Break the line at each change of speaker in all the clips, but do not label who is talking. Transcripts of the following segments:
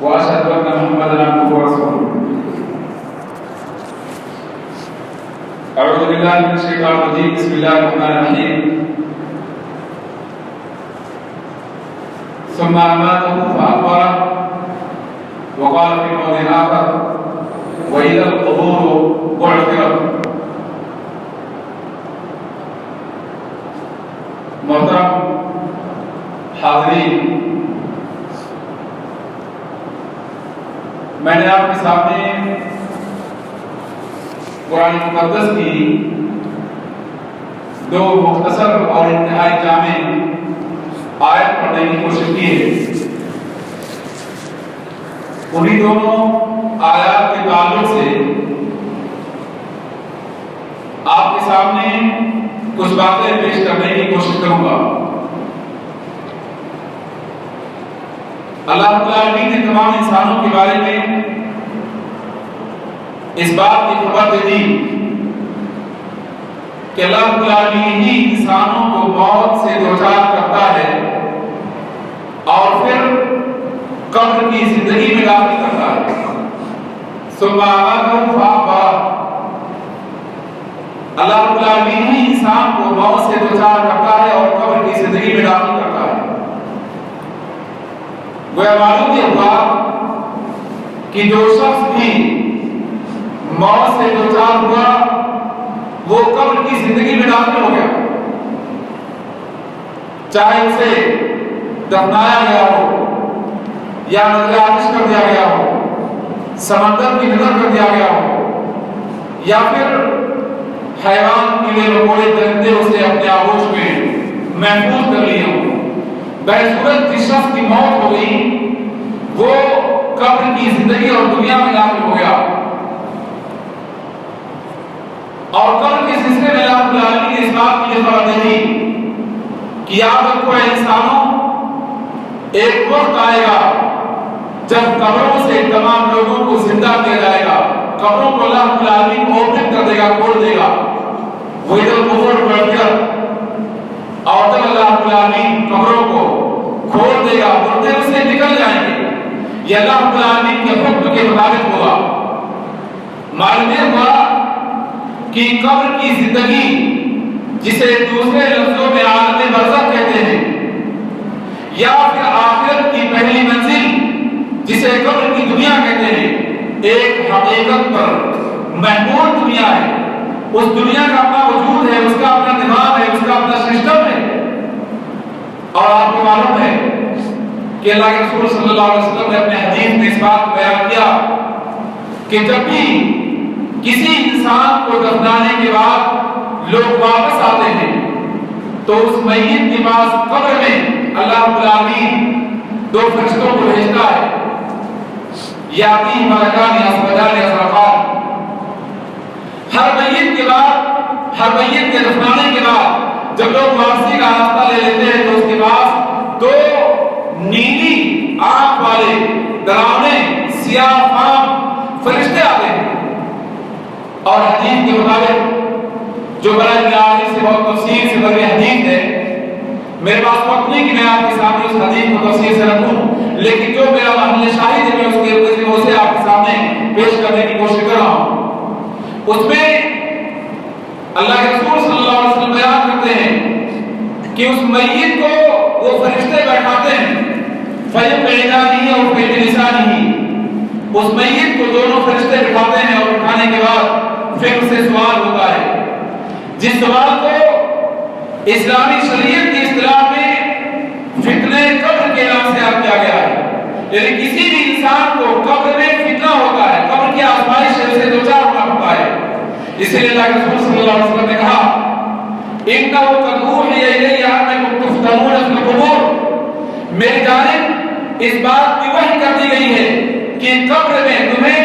وأشهد أن محمدا عبده ورسوله. أعوذ بالله من الشيطان الرجيم. بسم الله الرحمن الرحيم. ثم أماته فأقبره وقال في موضع آخر: وإذا القبور بعثرت. محترم حاضرین، میں نے آپ کے سامنے قرآن مقدس کی دو مختصر اور انتہائی جامع آیت پڑھنے کی کوشش کی ہے. انہی دونوں آیات کے تعلق سے آپ کے سامنے کچھ باتیں پیش کرنے کی کوشش کروں گا. اللہ رب العالمین نے تمام انسانوں کے بارے میں اس بات کی خبر دے دی کہ اللہ رب العالمین ہی انسانوں کو موت سے دوچار کرتا ہے اور پھر قبر کی زندگی میں داخل کرتا ہے. ثم أماته فأقبره. اللہ رب العالمین ہی انسان کو موت سے دوچار کرتا ہے اور قبر کی زندگی میں داخل کرتا ہے. گویا معلوم یہ ہوا کہ جو شخص بھی موت سے دوچار ہوا وہ قبر کی زندگی میں داخل ہو گیا، چاہے اسے دفنایا گیا ہو یا نظر آتش کر دیا گیا ہو، سمندر کی نظر کر دیا گیا ہو، یا پھر حیوان کیڑے مکوڑے درندے اسے اپنے آغوش میں محفوظ کر لیے ہوں. بہصورت جس شخص کی موت ہو گئی وہ قبر کی زندگی اور دنیا میں داخل ہو گیا. اور قبر کے سلسلے میں اللہ رب العالمین نے اس بات کی خبر دے دی کہ یاد رکھو اے انسانوں، ایک وقت آئے گا جب قبروں سے تمام لوگوں کو زندہ کیا جائے گا. قبروں کو اللہ رب العالمین اوپن کر دے گا، کھول دے گا. وہی تو قبر بڑھ کر اور جب اللہ رب العالمین قبروں کو کھول دے گا، مردے اس سے نکل جائیں گے. یہ اللہ رب العالمین کے حکم کے مطابق ہوگا. معلوم ہوا کہ قبر کی زندگی جسے دوسرے لفظوں میں عالم برزخ کہتے ہیں، یا پھر آخرت کی پہلی منزل جسے قبر کی دنیا کہتے ہیں، ایک حقیقت پر محمول دنیا ہے. اس دنیا کا اپنا وجود ہے، اس کا اپنا نظام ہے، اس کا اپنا سسٹم ہے. اور آپ کو معلوم ہے کہ اللہ کے رسول صلی اللہ علیہ وسلم نے اپنے حدیث میں اس بات کو بیان کیا کہ جب بھی کسی انسان کو دفنانے کے بعد لوگ واپس آتے ہیں تو اس میت کے پاس قبر میں اللہ رب العالمین دو فرشتوں کو بھیجتا ہے. یاتی ملکان اسودان ازرقان. ہر میت کے بعد، ہر میت کے دفنانے کے بعد جب لوگ واپسی کا راستہ لے لیتے ہیں تو اس کے پاس دو نیلی آنکھ والے ڈراونے سیاہ فام فرشتے آتے ہیں. اور حدیث کے مطابق جو برائے عالی سے بہت تفصیل سے بڑی حدیث ہے، میرے پاس وقت نہیں کہ میں آپ کے سامنے اس حدیث کو تفصیل سے رکھوں، لیکن جو میرا محل شاہد ہے میں اس کے اسے آپ کے سامنے پیش کرنے کی کوشش کر رہا ہوں. اس میں اللہ کے رسول صلی اللہ علیہ وسلم بیان کرتے ہیں کہ اس میت کو وہ فرشتے بیٹھاتے ہیں، فَيُقْعِدَانِهِ اور فَيُجْلِسَانِهِ. اس میت کو دونوں فرشتے بٹھاتے ہیں اور بٹھانے کے بعد پھر اسے سوال ہوتا ہے، جس سوال کو اسلامی شریعت کی اصطلاح میں فتنہ قبر کے نام سے یاد کیا گیا ہے. یعنی کسی بھی انسان کو قبر میں فتنہ ہوتا ہے، قبر کی آزمائش سے اسے دوچار ہونا ہوتا ہے. اس لیے اللہ کے رسول صلی اللہ علیہ وسلم نے کہا إِنَّهُ قَدْ أُوحِيَ إِلَيَّ أَنَّكُمْ تُفْتَنُونَ فِي الْقُبُورِ. میری جانب اس بات کی وحی کر دی گئی ہے کہ قبر میں تمہیں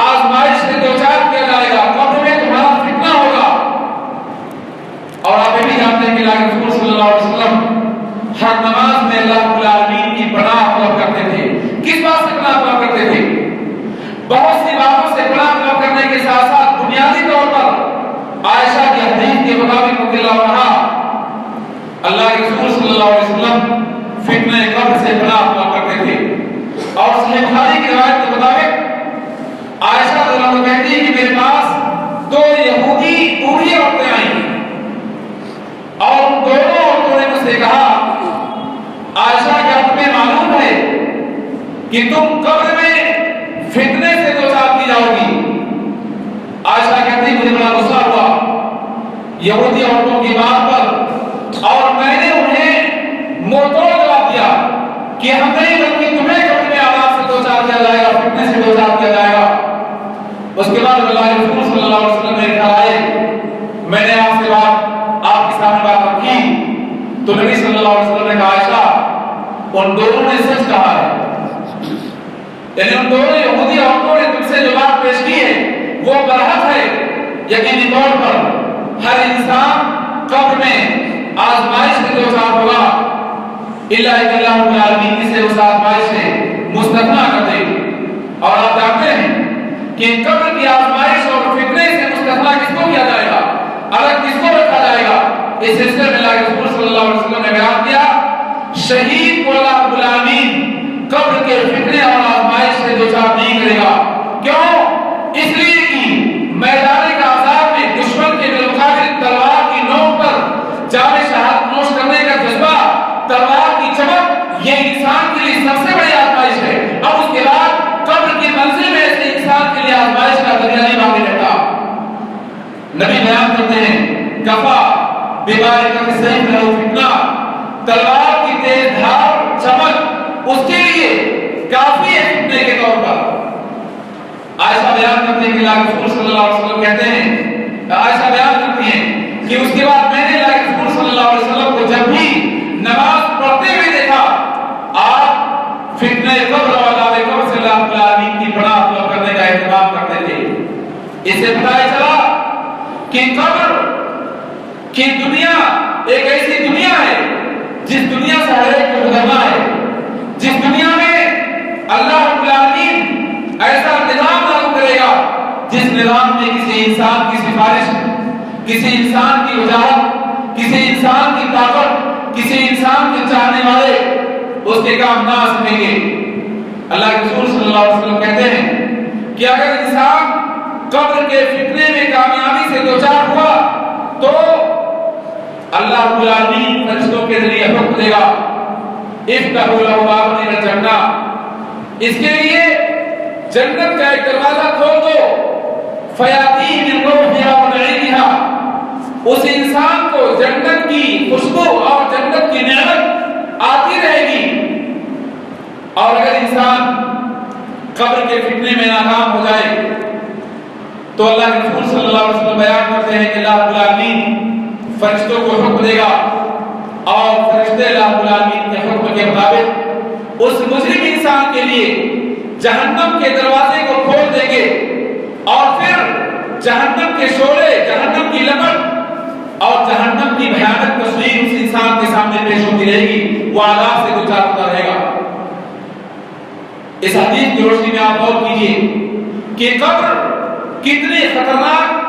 آزمائش سے دوچار کیا جائے گا، قبر میں تمہارا فتنہ ہوگا. اور آپ یہ بھی جانتے ہیں کہ اللہ کے رسول صلی اللہ علیہ وسلم ہر نماز میں اللہ رب العالمین کی پناہ طلب کرتے تھے. کس بات سے پناہ طلب کرتے تھے؟ بہت سی باتوں سے پناہ طلب کرنے کے ساتھ ساتھ بنیادی طور پر عائشہ کی حدیث کے مطابق رضی اللہ عنہا اللہ کے رسول صلی اللہ علیہ وسلم فتنہ قبر سے پناہ طلب کرتے تھے. اور اس صحیح بخاری کی روایت کے مطابق عائشہ رضی اللہ عنہا کہتی ہے کہ میرے پاس دو یہودی بوڑھی عورتیں آئیں اور ان دونوں عورتوں نے مجھ سے کہا عائشہ کیا تمہیں معلوم ہے کہ تم قبر میں فتنے سے دوچار کی جاؤ گی؟ عائشہ کہتی مجھے بڑا غصہ ہوا یہودی عورتوں کی بات پر اور میں نے انہیں منہ توڑ جواب دیا کہ ہم نہیں بلکہ تمہیں قبر میں عذاب سے دوچار کیا جائے گا، فتنے سے دوچار کیا جائے گا۔ اس کے بعد اللہ کے رسول صلی اللہ علیہ وسلم میرے گھر آئے، میں نے آپ سے بات آپ کے سامنے بات رکھی تو نبی صلی اللہ علیہ وسلم نے کہا عائشہ ان دونوں نے سچ کہا ہے، یعنی ان دونوں یہودی عورتوں نے تم سے جو بات پیش کی ہے وہ برحق ہے۔ یقینی طور پر ہر انسان قبر میں آزمائش سے دوچار ہوگا، الا کہ اللہ رب العالمین اسے اس آزمائش سے مستثنیٰ کر دے۔ اور آپ جانتے ہیں کہ قبر کی آزمائش اور فتنے سے مستثنیٰ کس کو کیا جائے گا، الگ کس کو رکھا جائے گا؟ اس سلسلے میں اللہ کے رسول صلی اللہ علیہ وسلم نے بیان کیا شہید کو اللہ رب العالمین قبر کے فتنے اور آزمائش سے دوچار نہیں کرے گا۔ کیوں؟ اس لیے کہ میدان عذاب میں دشمن کے بالمقابل تلوار کی نوک پر جام شہادت نوش کرنے کا جذبہ، تلوار کی چمک، یہ انسان کے لیے سب سے بڑی آزمائش ہے۔ اب اس کے بعد قبر کی منزل میں ایسے انسان کے لیے آزمائش کا ذریعہ نہیں باقی رہتا۔ نبی بیان کرتے ہیں کفا ببارکۃ السیف لہو فتنہ، تلوار کی تیز دھار چمک اس کے لیے کافی ہے فتنے کے طور پر۔ عائشہ بیان کرتے ہیں کہ اللہ کے رسول صلی اللہ علیہ وسلم کہتے ہیں، عائشہ بیان کرتی ہیں کہ اس کے بعد میں نے اللہ کے رسول صلی اللہ علیہ وسلم کو جب بھی نماز پڑھتے ہوئے دیکھا آپ فتنہ قبر اور عذاب قبر سے اللہ رب العالمین کی پناہ طلب کرنے کا اہتمام کرتے تھے۔ اس سے پتہ چلا کہ قبر کی دنیا ایک ایسی دنیا ہے جس دنیا سے ہر ایک کو گزرنا ہے، جس دنیا میں اللہ رب العالمین ایسا نظام لاگو کرے گا جس نظام میں کسی انسان کی سفارش، کسی انسان کی وجاہت، کسی انسان کی طاقت، کسی انسان کے چاہنے والے اس کے کام نہ آ سکیں گے۔ اللہ کے رسول صلی اللہ علیہ وسلم کہتے ہیں کہ اگر انسان قبر کے فتنے میں کامیابی سے دوچار ہوا تو اللہ رب العالمین فرشتوں کے ذریعے حکم دے گا افتحوا لہ بابا من الجنہ، اس کے لیے جنت کا ایک دروازہ کھول دو، فیاتیہ من روحہا ونعیمہا، اس انسان کو جنت کی خوشبو اور جنت کی نعمت آتی رہے گی۔ اور اگر انسان قبر کے فتنے میں ناکام ہو جائے تو اللہ کے رسول صلی اللہ علیہ وسلم بیان کرتے ہیں کہ اللہ رب العالمین فرشتوں کو حکم دے گا اور فرشتے اللہ رب العالمین کے حکم کے مطابق اس مجرم انسان کے لیے جہنم کے دروازے کو کھول دیں گے اور پھر جہنم کے شعلے، جہنم کی لپٹ اور جہنم کی بھیانک تصویر اس انسان کے سامنے پیش ہوتی رہے گی، وہ عذاب سے دوچار ہوتا رہے گا۔ اس حدیث کی روشنی میں آپ غور کیجئے کہ قبر کتنی خطرناک،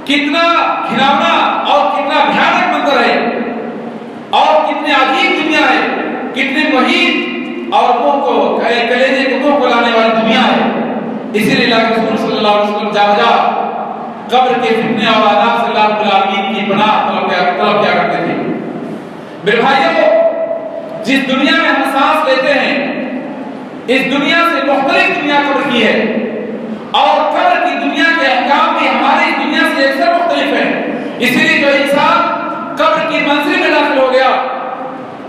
کتنا گھناؤنا اور کتنا بھیانک منظر ہے اور کتنی عجیب دنیا ہے، کتنی مہین اور منہ کو کلیجے کو منہ کو لانے والی دنیا ہے۔ اسی لیے اللہ کے رسول صلی اللہ علیہ وسلم جا بجا قبر کے فتنے اور عذاب سے اللہ رب العالمین کی پناہ طلب کیا کرتے تھے۔ میرے بھائیوں، جس دنیا میں ہم سانس لیتے ہیں اس دنیا سے مختلف دنیا قبر کی ہے اور قبر کی دنیا کے احکام بھی ہماری دنیا سے اکثر مختلف ہیں۔ اسی لیے جو انسان قبر کی منزل میں داخل ہو گیا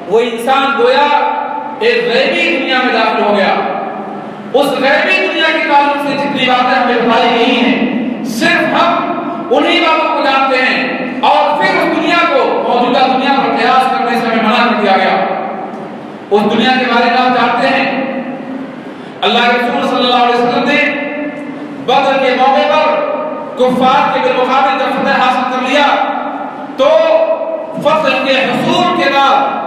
وہ انسان گویا ایک غیبی دنیا میں داخل ہو گیا۔ اس غیبی دنیا کے تعلق سے جتنی باتیں ہمیں بتائی گئی ہیں صرف ہم انہی باتوں کو جانتے ہیں اور پھر اس دنیا کو موجودہ دنیا پر قیاس کرنے سے ہمیں منع کر دیا گیا۔ اس دنیا کے بارے میں آپ جانتے ہیں اللہ کے رسول صلی اللہ علیہ وسلم نے بدر کے موقع پر کفار کے بالمقابل جب فتح حاصل کر لیا تو فتح کے حصول کے بعد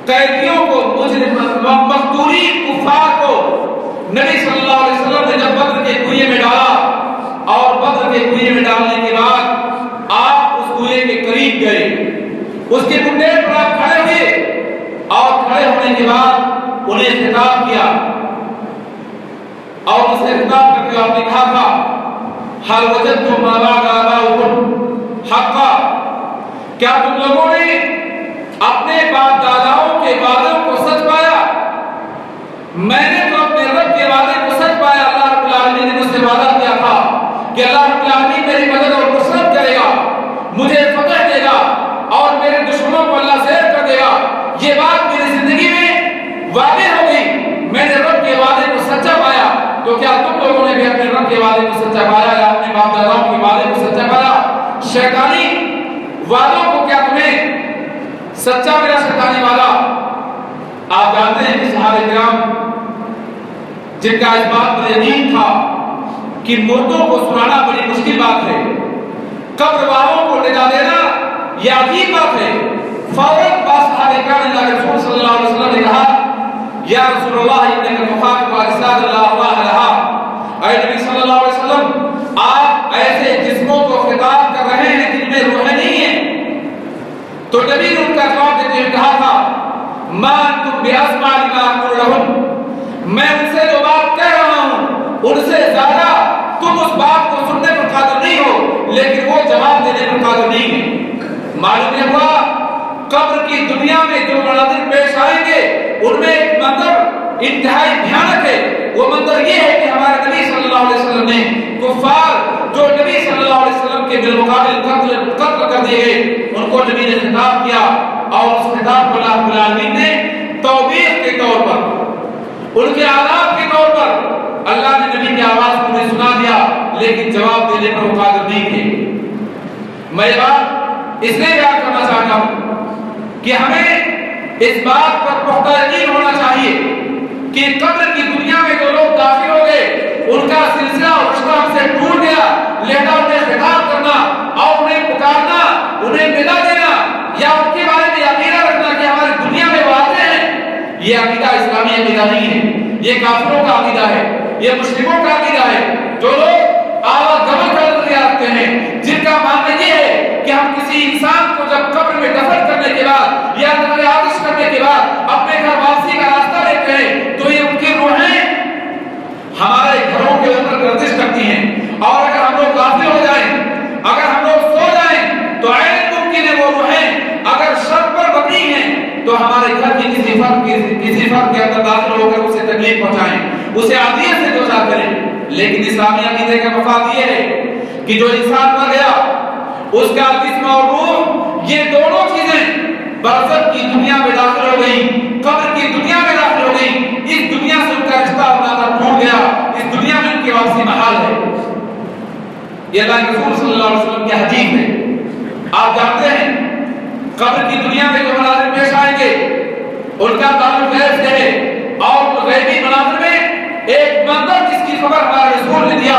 قیدیوں کو مقتولین کفار کو نبی صلی اللہ علیہ وسلم نے جب بدر کے کنویں میں ڈالا اور بدر کے کنویں میں ڈالنے کے بعد آپ اس کنویں کے قریب گئے، اس کے کنڈے پر آپ کھڑے ہوئے اور کھڑے ہونے کے بعد انہیں خطاب کیا آپ نے کہا تھا ہل وجدتم ما وعد آباؤکم حقا، کیا تم لوگوں نے اپنے باپ داداؤں کے وعدوں کو سچ پایا؟ میں نے تو اپنے رب کے وعدے کو سچ پایا۔ اللہ رب العالمین نے مجھ سے وعدہ کیا تھا کہ اللہ رب العالمین میری مدد اور نصرت کرے گا، مجھے فتح دے گا اور میرے دشمنوں کو اللہ زیر کر دے گا۔ یہ بات میری زندگی میں واقع ہو گئی، میں نے رب کے وعدے کو سچا پایا۔ تو کیا تم لوگوں نے بھی اپنے رب کے وعدے کو سچا پایا یا اپنے باپ داداؤں کے وعدے کو سچا پایا؟ شیطانی وعدوں کو کیا تمہیں سچا میرا شیطانی وعدہ؟ آپ جانتے ہیں کہ صحابہ کرام جن کا اس بات پر یقین تھا کہ مردوں کو سنانا بڑی مشکل بات ہے، قبر والوں کو ندا دینا یہ عجیب بات ہے، فوراً صحابہ کرام نے اللہ کے رسول صلی اللہ علیہ وسلم نے کہا یا رسول اللہ انک تخاطب اجساد لا ارواح لها، اے نبی صلی اللہ علیہ وسلم آپ ایسے جسموں کو خطاب کر رہے ہیں جن میں روح نہیں ہے۔ تو نبی نے ان کا جواب دیتے ہوئے کہا تھا ما انتم باسمع لما اقول لهم، میں ان سے جو بات کہہ رہا ہوں ان سے زیادہ تم اس بات کو سننے پر قادر نہیں ہو، لیکن وہ جواب دینے پر قادر نہیں ہے۔ معلوم ہوا قبر کی دنیا میں جو مناظر پیش آئیں گے ان میں ایک منظر انتہائی بھیانک ہے، وہ منظر یہ ہے کہ ہمارے نبی صلی اللہ علیہ وسلم نے کفار جو نبی صلی اللہ علیہ وسلم کے بالمقابل قتل کر دیے گئے ان کو نبی نے خطاب کیا، اور اس خطاب کو اللہ رب العالمین نے توبیخ کے طور پر، ان کے عذاب کے طور پر اللہ نے نبی کی آواز کو انہیں سنا دیا، لیکن جواب دینے پر وہ قادر نہیں تھے۔ میں یہ بات اس لیے بیان کرنا چاہتا ہوں کہ ہمیں اس بات پر پختہ یقین ہونا چاہیے کہ قبر کی دنیا میں جو لوگ داخل ہو گئے ان کا سلسلہ اور رشتہ ہم سے ٹوٹ گیا، لہذا انہیں خطاب کرنا اور انہیں پکارنا، انہیں ندا دینا یا ان کے بارے میں عقیدہ رکھنا کہ ہماری دنیا میں وہ آتے ہیں، یہ عقیدہ اسلامی عقیدہ نہیں ہے، یہ کافروں کا عقیدہ ہے، یہ مشرکوں کا عقیدہ ہے، جو لوگ آوا گمن کا نظریہ رکھتے ہیں، جن کا ماننا یہ ہے کہ ہم کسی انسان کو جب قبر میں دفن کرنے کے بعد یا آتش کرنے کے بعد اپنے گھر واپسی کا راستہ لیتے ہیں تو یہ ان کی روحیں ہمارے گھروں کے اوپر گردش کرتی ہیں، اور اگر ہم لوگ غافل ہو جائیں، اگر ہم لوگ سو جائیں تو عین ممکن ہے وہ روحیں اگر شر پر مبنی ہیں تو ہمارے گھر کی کسی فرد کے اندر داخل ہو کر اسے تکلیف پہنچائیں، اسے عادیت سے دوچار کریں۔ لیکن اسلامی عقیدے کا مفاد یہ ہے کہ جو انسان مر گیا اس کا جسم اور روح یہ دونوں چیزیں برزخ کی دنیا میں داخل ہو گئی، قبر کی دنیا میں داخل ہو گئی، اس دنیا سے ان کا رشتہ اور ناطہ ٹوٹ گیا، اس دنیا میں ان کی واپسی محال ہے۔ یہ اللہ کے رسول صلی اللہ علیہ وسلم کی حدیث ہے۔ آپ جانتے ہیں قبر کی دنیا میں جو مناظر پیش آئیں گے ان کا تعلق غیب سے ہے، اور غیبی مناظر میں ایک منظر جس کی خبر ہمارے رسول نے دیا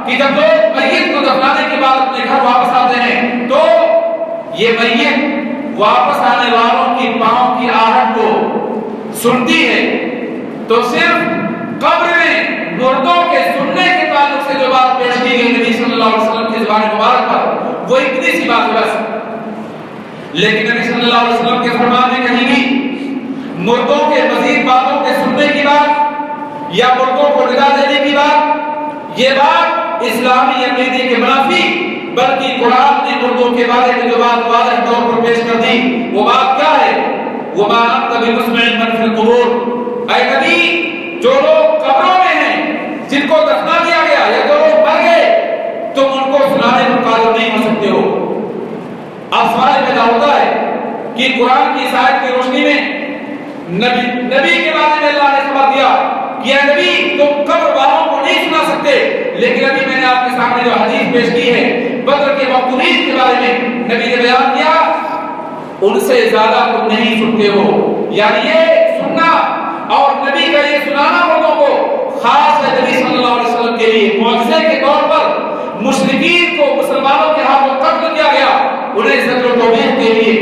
کہ جب لوگ میت کو دفنانے کے بعد اپنے گھر واپس آتے ہیں تو یہ میت واپس آنے والوں کی پاؤں کی آہٹ کو سنتی ہے، تو صرف قبر میں مردوں کے سننے کے تعلق سے جو بات پیش کی گئی نبی صلی اللہ علیہ وسلم کی زبان مبارک پر وہ اتنی سی بات ہے بس، لیکن نبی صلی اللہ علیہ وسلم کے فرمان میں کہیں بھی مردوں کے مزید باتوں کے سننے کی بات یا مردوں کو ندا دینے کی بات، یہ بات اسلامی عقیدے کے منافی، بلکہ قرآن نے مردوں کے بارے میں جو بات واضح طور پر پیش کر دی وہ بات کیا ہے؟ وَمَا أَنْتَ بِمُسْمِعٍ مَنْ فِي الْقُبُورِ، اے نبی جو لوگ قبروں میں ہیں جن کو دفنا دیا گیا یا جو لوگ مر گئے تم ان کو سنانے پر قادر نہیں ہو سکتے ہو۔ اب سوال پیدا ہوتا ہے کہ قرآن کی اس آیت کی روشنی میں نبی کے بارے میں اللہ نے خبر دیا کہ اے نبی تم قبر والوں کو نہیں سنا سکتے، لیکن ابھی میں نے آپ کے سامنے جو حدیث پیش کی ہے بدر کے مقتولین کے بارے میں نبی نے بیان کیا ان سے زیادہ تم نہیں سنتے ہو، یعنی یہ سننا اور نبی کا یہ سنانا مردوں کو خاص ہے نبی صلی اللہ علیہ وسلم کے لیے معجزے کے طور پر۔ مشرکین کو مسلمانوں کے ہاتھوں قتل کیا گیا، انہیں زجر و توبیخ کے لیے،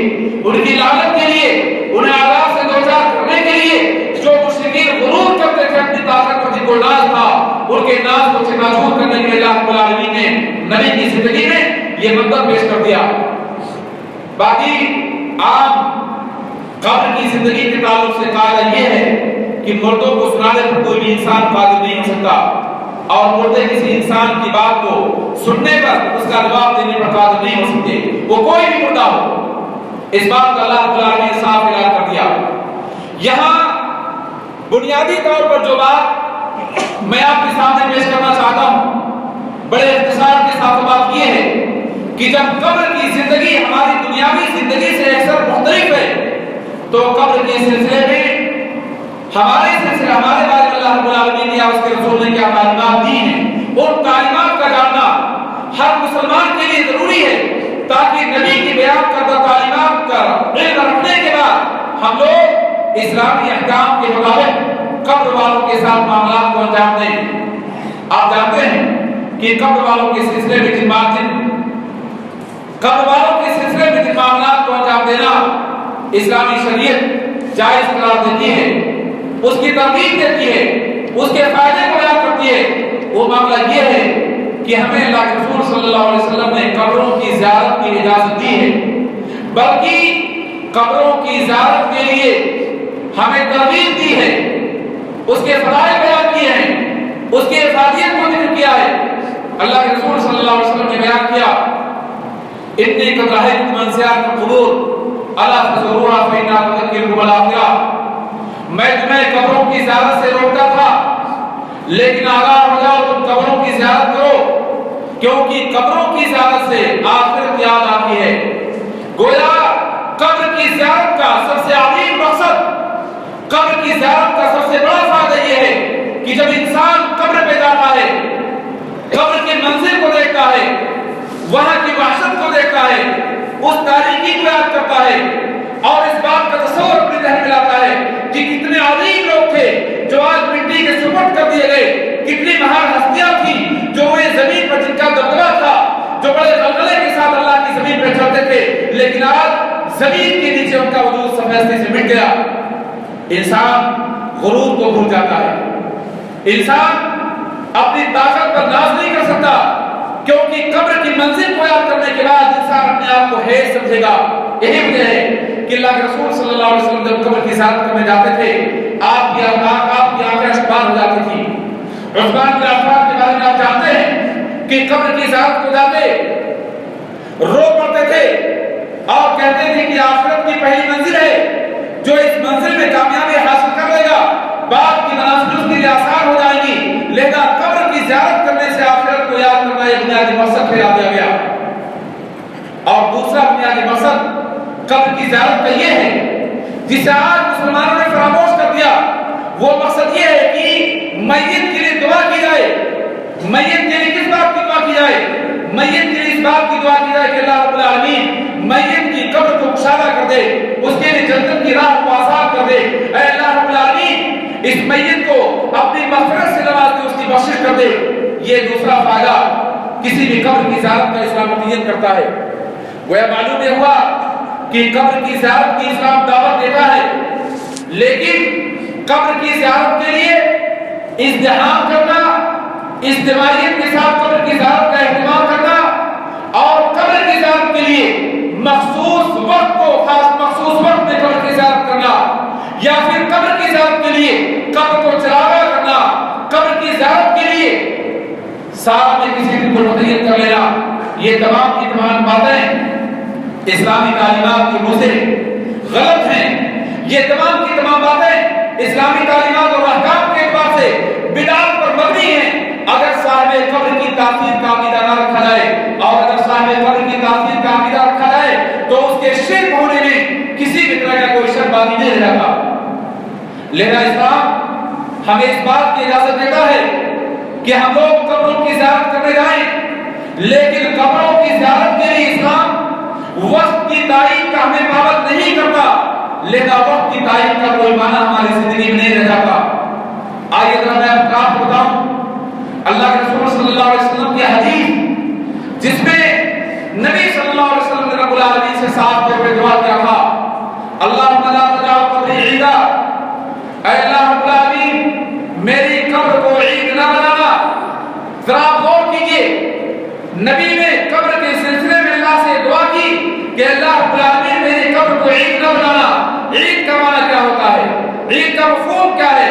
ان کی لعنت کے لیے، انہیں عذاب سے دوچار کرنے کے لیے۔ جو مشرکین غرور کرتے تھے اپنی طاقت پر جن کو ناز تھا، ان کے ناز کو چکنا چور کرنے کے لیے اللہ رب العالمین نے نبی کی زندگی میں یہ منظر پیش کر دیا۔ باقی عام قبر کی زندگی کے تعلق سے قاعدہ یہ ہے کہ مردوں کو سنانے پر کوئی بھی انسان قادر نہیں ہو سکتا، اور مردے کسی انسان کی بات کو سننے پر اس کا جواب دینے پر قادر نہیں ہو سکتے، وہ کوئی بھی مردہ ہو۔ اس بات کا اللہ رب العالمین نے صاف اعلان کر دیا۔ یہاں بنیادی طور پر جو بات میں آپ کے سامنے پیش کرنا چاہتا ہوں، بڑے اختصار کے ساتھ بات یہ ہے کہ جب قبر کی زندگی ہماری دنیاوی زندگی سے اکثر مختلف ہے، تو قبر کے سلسلے میں ہمارے بارے میں اللہ رب العالمین یا اس کے رسول نے کیا تعلیمات دی ہیں، ان تعلیمات کا جاننا ہر مسلمان کے لیے ضروری ہے، تاکہ نبی کی بیان کردہ تعلیمات کا علم رکھنے کے بعد ہم لوگ اسلامی احکام کے مطابق قبر والوں کے ساتھ معاملات کو انجام دیں۔ آپ جانتے ہیں کہ قبر والوں کے سلسلے میں جن معاملات کو انجام دینا اسلامی شریعت جائز قرار دیتی ہے، اس کی ترغیب دیتی ہے، اس کے فائدے کو بیان کرتی ہے۔ وہ معاملہ یہ ہے کہ ہمیں اللہ کے رسول صلی اللہ علیہ وسلم نے قبروں کی زیارت کی اجازت دی ہے، بلکہ قبروں کی زیارت کے لیے ہمیں ترغیب دی ہے، اس کے فضائل بیان کیے ہیں، اس کی افادیت کو ذکر کیا ہے۔ اللہ کے رسول صلی اللہ علیہ وسلم نے بیان کیا، اتنی قد رأیت من زیارت القبور الا فزوروها فإنها تذکرکم الآخرہ، میں تمہیں قبروں کی زیارت سے روکتا تھا، لیکن آگاہ ہو جاؤ تم قبروں کی زیارت کرو، کیونکہ قبروں کی زیارت سے آخرت یاد آتی ہے۔ گویا قبر کی زیارت کا سب سے عظیم مقصد، قبر کی زیارت کا سب سے بڑا فائدہ یہ ہے کہ جب انسان قبر پہ جاتا ہے، قبر کے منظر کو دیکھتا ہے، وہاں کی وحشت کو دیکھتا ہے، اس تاریکی کو یاد کرتا ہے، اور اس بات کا تصور اپنے ذہن میں لاتا ہے کہ کتنے عظیم لوگ تھے جو آج مٹی کے سپرد کر دیے گئے، کتنی مہان ہستیاں تھیں جو وہ زمین پر جن کا دبدبہ تھا، جو بڑے غلغلے کے ساتھ اللہ کی زمین پہ چلتے تھے، لیکن آج زمین کے نیچے ان کا وجود سفیدی سے مٹ گیا۔ انسان غرور کو بھول جاتا ہے، انسان اپنی طاقت پر ناز نہیں کر سکتا، کیونکہ قبر کی منزل کو یاد کرنے کے بعد انسان اپنے آپ کو حیث سمجھے گا۔ یہی وجہ ہے کہ اللہ کے رسول صلی اللہ علیہ وسلم جب قبر کی زیارت کرنے جاتے تھے، آپ کی آنکھیں اشکبار ہو جاتی تھی۔ عثمان بن عفان کے بارے میں آپ جانتے ہیں کہ قبر کی زیارت کو جاتے رو پڑتے تھے اور کہتے تھے کہ آخرت کی پہلی منزل ہے، جو اس منزل میں کامیابی حاصل کر لے گا بعد کی منازل اس کے لیے آسان ہو جائے گی، لیکن قبر کی زیارت کرنے سے آخرت کو یاد کرنا ایک بنیادی مقصد پہ یاد گیا۔ اور دوسرا بنیادی مقصد قبر کی زیارت کا یہ ہے جسے آج مسلمانوں نے فراموش کر دیا، وہ مقصد یہ ہے کہ میت کے لیے دعا کی جائے۔ میت کے لیے کس بات کی دعا کی جائے؟ میت کے لیے اس بات کی دعا کی جائے کہ اللہ رب العالمین میت کی قبر کو کشادہ کر دے، اس کے لیے جنت کی راہ کو آسان کر دے۔ اے اللہ رب العالمین اس میت کو اپنی مغفرت سے نواز دے، اس کی بخشش کر دے۔ یہ دوسرا فائدہ کسی بھی قبر کی زیارت کا اسلام عطیت کرتا ہے۔ وہ معلوم یہ ہوا کہ قبر کی زیارت کی اسلام دعوت دیتا ہے، لیکن قبر کی زیارت کے لیے ازدحام کرنا، اجتماعیت کے ساتھ قبر کی زیارت کا اہتمام کرنا، اور قبر کی زیارت کے لیے مخصوص وقت میں قبر کی زیارت کرنا، یا پھر قبر کی زیارت کے لیے قبر کو چراغاں کرنا، قبر کی زیارت کے لیے ساتھ میں کسی دن کو متعین کر لینا، یہ تمام کی تمام باتیں اسلامی تعلیمات کی روح سے غلط ہیں۔ یہ تمام کی تمام باتیں اسلامی تعلیمات اور احکام کے اعتبار سے بدعت پر مبنی ہیں۔ اگر صاحب قبر کی تاثیر کا عقیدہ نہ رکھا جائے، اور اگر صاحب قبر کی تاثیر کا عقیدہ رکھا جائے تو اس کے شرک ہونے میں کسی بھی طرح کا کوئی شک باقی نہیں رہ جاتا۔ لہذا اسلام ہمیں اس بات کی اجازت دیتا ہے کہ ہم لوگ قبروں کی زیارت کرنے جائیں، لیکن قبروں کی زیارت کے لیے اسلام وقت کی تعین کا ہمیں پابند نہیں کرتا، لہذا وقت کی تعین کا کوئی معنی ہماری زندگی میں نہیں رہ جاتا۔ آئیے ذرا میں آپ کو بتاؤں اللہ کے رسول صلی اللہ علیہ وسلم کی حدیث، جس میں نبی صلی اللہ علیہ وسلم نے رب العالمین سے صاف طور پہ دعا کیا تھا، اللہم لا تجعل قبری عیدا، اے اللہ رب العالمین میری قبر کو عید نہ بنانا۔ ذرا غور کیجئے، نبی نے قبر کے سلسلے میں اللہ سے دعا کی کہ اللہ رب العالمین میری قبر کو عید نہ بنانا۔ عید کا معنی کیا ہوتا ہے؟ عید کا مفہوم کیا ہے؟